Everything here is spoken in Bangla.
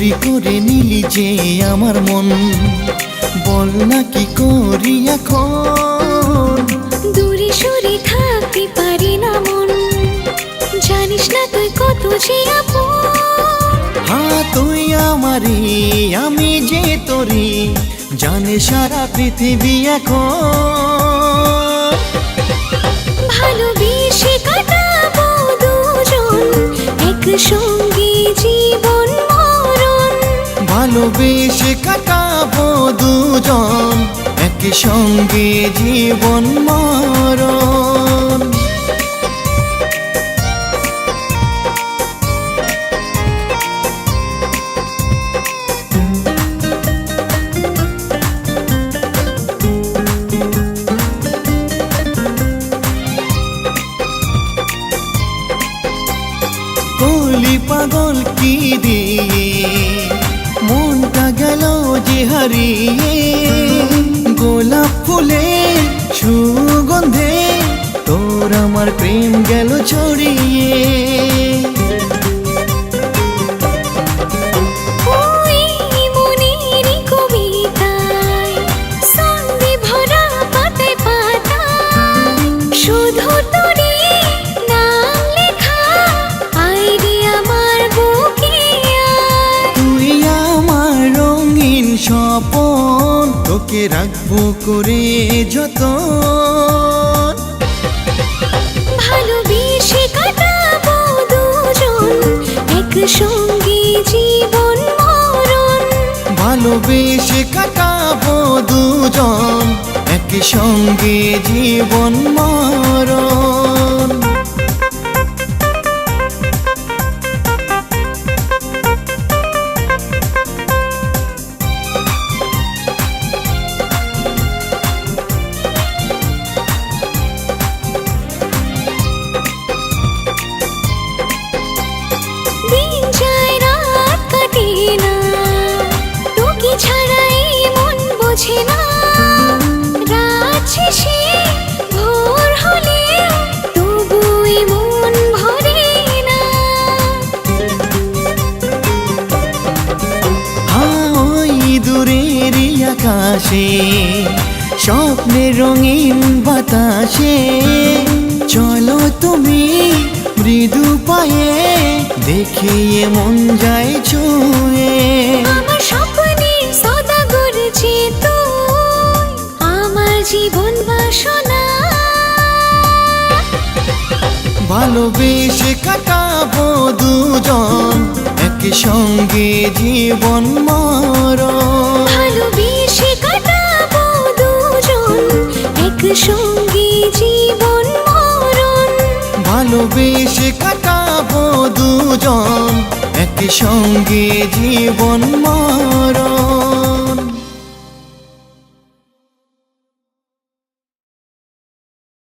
চুরি করে নিলি যে আমার মন, বল না কি করি এখন। দূরে সরে থাকতে পারি না মন, জানিস না তুই কত যে আপন। হ্যাঁ তুই আমারি, আমি যে তোরি, জানে সারা পৃথিবী এখন। ভালোবেসে কাটাবো দুজন একসঙ্গে জীবন মরণ। ভালোবেসে কাটাবো দুজন একসঙ্গে জীবন মরণ। কলি পাগল কি দিয়ে মনটা গেল যে হারিয়ে, গোলাপ ফুলে সুগন্ধে তোর আমার প্রেম গেল ছড়িয়ে। ওই মনেরই কবিতায় সন্ধে ভরা পাতায় পাতায় শুধু তোরই নাম লেখা। আয় রে আমার বুকে আয়। তুই আমার রঙিন স্বপন, তোকে রাখবো করে যতন। ভালোবেসে কাটাবো দুজন একসঙ্গে জীবন মরণ। ভালোবেসে কাটাবো দুজন একসঙ্গে জীবন মরণ। দিন যায় রাত কাটে না, তোকে ছাড়াই মন বোঝে না। রাত শেষে ভোর হলে তবুই মন ভরে না। হ্যাঁ ওই দূরের আকাশে স্বপ্নের রঙিন বাতাসে চলো তুমি মৃদু পায়ে, দেখে মন যায় ছুঁয়ে। আমার স্বপ্নের সওদাগর যে তুই, আমার জীবন বাসনা। ভালোবেসে কাটাবো দুজন একসঙ্গে জীবন মরণ। ভালোবেসে কাটাবো দুজন একসঙ্গে জীবন মরণ। ভালোবেসে কাটাবো দুজন একসঙ্গে জীবন মরণ।